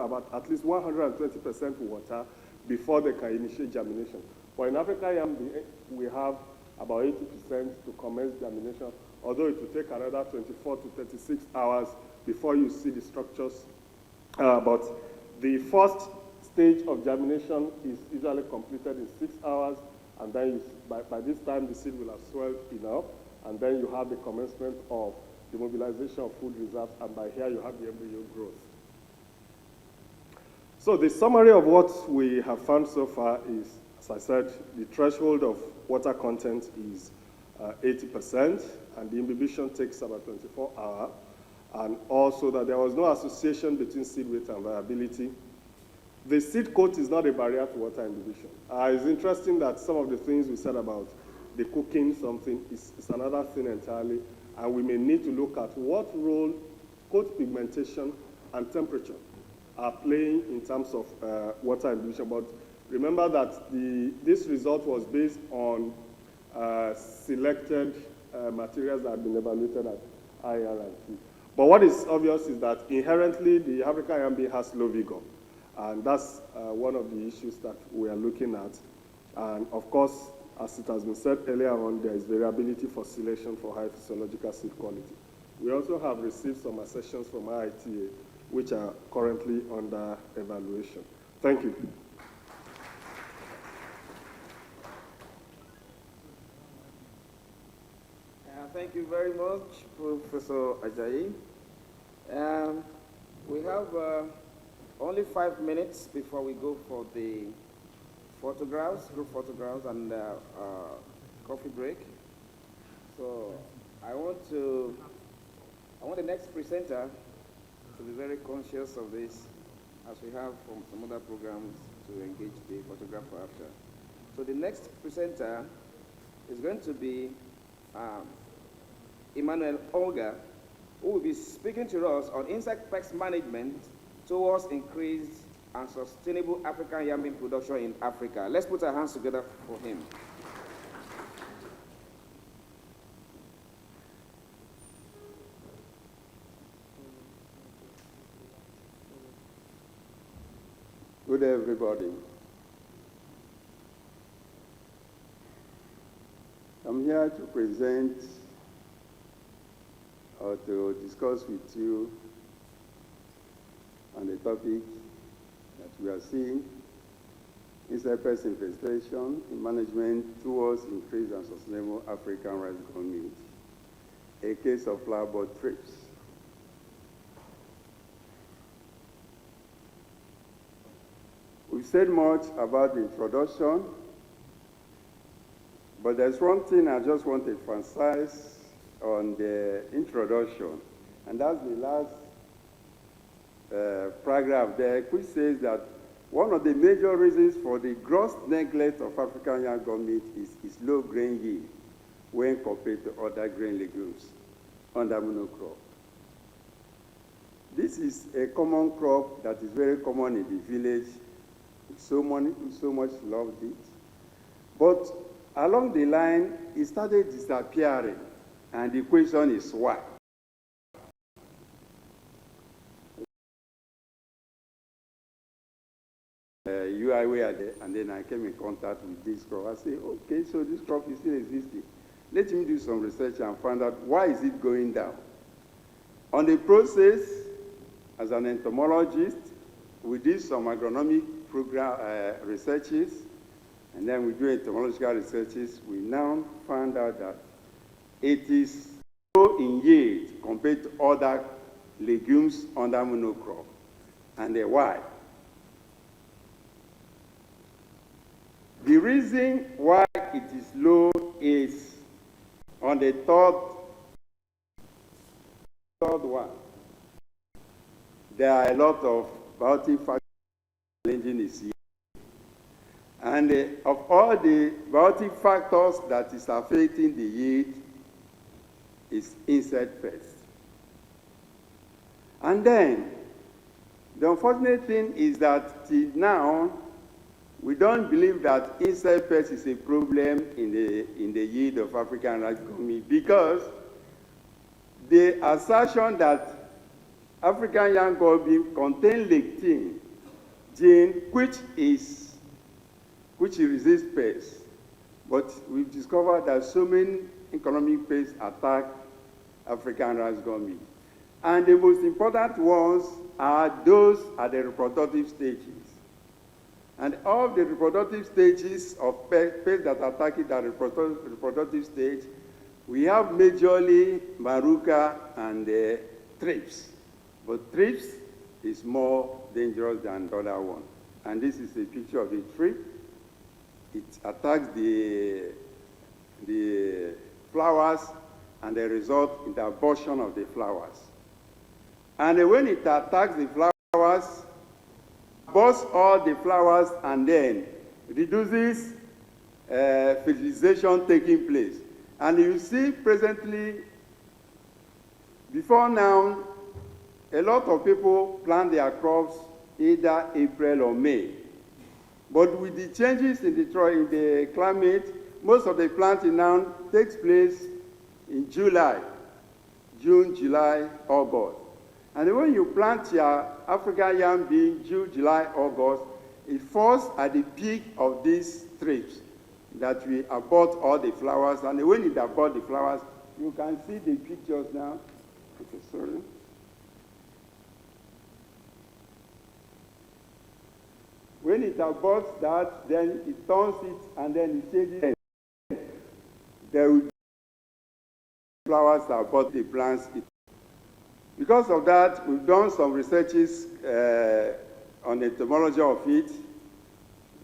about at least 120% water before they can initiate germination. But in African yam, we have about 80% to commence germination, although it will take another 24 to 36 hours before you see the structures. But the first stage of germination is usually completed in 6 hours, and then by this time the seed will have swelled enough, and then you have the commencement of the mobilization of food reserves, and by here you have the embryo growth. So the summary of what we have found so far is, as I said, the threshold of water content is 80%, and the imbibition takes about 24 hours, and also that there was no association between seed weight and viability. The seed coat is not a barrier to water imbibition. It's interesting that some of the things we said about the cooking something is another thing entirely, and we may need to look at what role coat pigmentation and temperature are playing in terms of water imbibition. But remember that this result was based on selected materials that have been evaluated at IR and T. But what is obvious is that inherently the African yam bean has low vigor, and that's one of the issues that we are looking at. And of course, as it has been said earlier on, there is variability for selection for high physiological seed quality. We also have received some accessions from IITA, which are currently under evaluation. Thank you. Thank you very much, Professor Ajayi. We have only 5 minutes before we go for the photographs, group photographs, and coffee break. So I want the next presenter to be very conscious of this, as we have from some other programs to engage the photographer after. So the next presenter is going to be Emmanuel Olga, who will be speaking to us on insect pest management towards increased and sustainable African yam bean production in Africa. Let's put our hands together for him. Good day, everybody. I'm here to present or to discuss with you on the topic that we are seeing, insect pest infestation in management towards increased and sustainable African rice gum meat, a case of flower bud thrips. We've said much about the introduction, but there's one thing I just want to emphasize on the introduction, and that's the last paragraph there, which says that one of the major reasons for the gross neglect of African yam gum meat is low grain yield when compared to other grain legumes under monocrop. This is a common crop that is very common in the village. So much loved it. But along the line, it started disappearing, and the question is why? You are aware there, and then I came in contact with this crop. I said, okay, so this crop is still existing. Let me do some research and find out why is it going down. On the process, as an entomologist, we did some agronomic program researches, and then we do entomological researches. We now found out that it is low in yield compared to other legumes under monocrop. And why? The reason why it is low is on the third one. There are a lot of biotic factors challenging its yield. And of all the biotic factors that is affecting the yield is insect pest. And then, the unfortunate thing is that till now, we don't believe that insect pest is a problem in the yield of African rice gum meat, because the assertion that African young goldbeam contain lectin gene, which resists pests. But we've discovered that so many economic pests attack African rice gummy. And the most important ones are those at the reproductive stages. And of the reproductive stages of pests that attack it at the reproductive stage, we have majorly maruca and thrips. But thrips is more dangerous than the other one. And this is a picture of a thrip. It attacks the flowers, and the result in the abortion of the flowers. And when it attacks the flowers, aborts all the flowers, and then reduces fertilization taking place. And you see presently, before now, a lot of people plant their crops either April or May. But with the changes in the climate, most of the planting now takes place in July, June, July, August. And when you plant your African yam bean June, July, August, it falls at the peak of these thrips that we abort all the flowers. And when it abort the flowers, you can see the pictures now. Okay, sorry. When it aborts that, then it turns it and then it changes. There will be flowers that abort the plants. Because of that, we've done some researches on the etymology of it.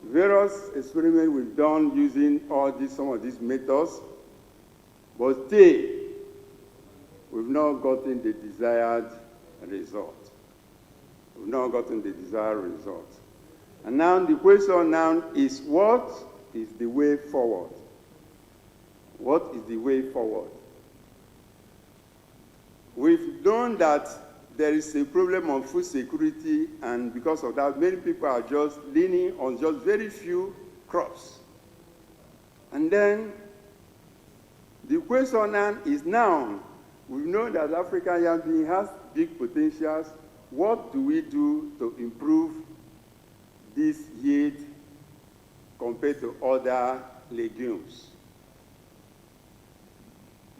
Various experiments we've done using some of these methods, but still, we've not gotten the desired result. We've not gotten the desired result. And now the question now is, what is the way forward? What is the way forward? We've known that there is a problem of food security, and because of that, many people are just leaning on just very few crops. And then the question now is, now we know that African yam bean has big potentials. What do we do to improve this yield compared to other legumes?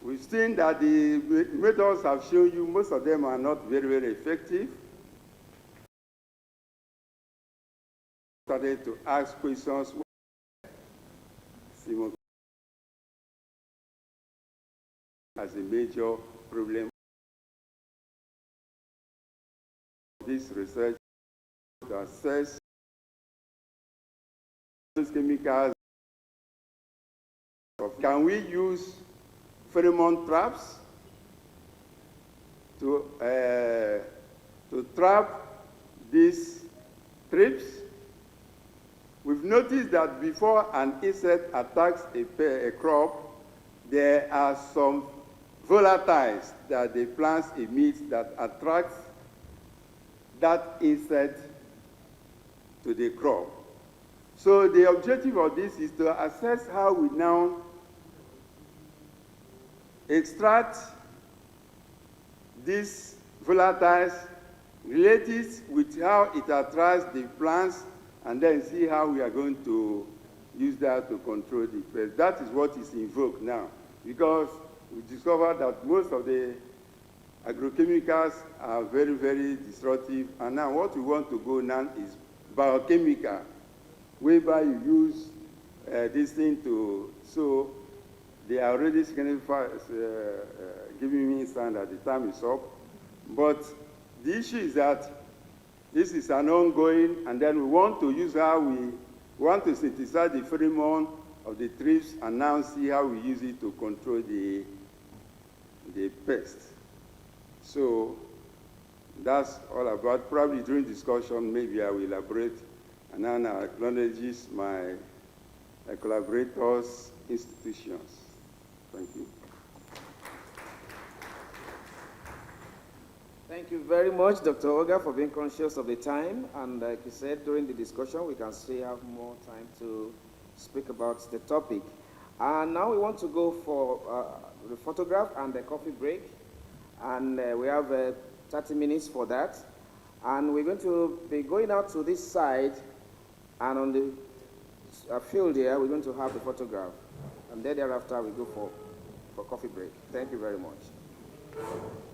We've seen that the methods have shown you most of them are not very, very effective. Started to ask questions. As a major problem. This research to assess those chemicals. Can we use pheromone traps to trap these thrips? We've noticed that before an insect attacks a crop, there are some volatiles that the plants emit that attracts that insect to the crop. So the objective of this is to assess how we now extract these volatiles, relate it with how it attracts the plants, and then see how we are going to use that to control the pest. That is what is invoked now, because we discovered that most of the agrochemicals are very, very destructive, and now what we want to go now is biochemical, whereby you use this thing to, so they are already giving me a sign that the time is up. But the issue is that this is an ongoing, and then we want to use how we want to synthesize the pheromone of the thrips and now see how we use it to control the pest. So that's all about. Probably during discussion, maybe I will elaborate, and then I acknowledge my collaborators, institutions. Thank you. Thank you very much, Dr. Oga, for being conscious of the time. And like you said, during the discussion, we can still have more time to speak about the topic. And now we want to go for the photograph and the coffee break. And we have 30 minutes for that. And we're going to be going out to this side, and on the field here, we're going to have the photograph. And then thereafter, we go for coffee break. Thank you very much.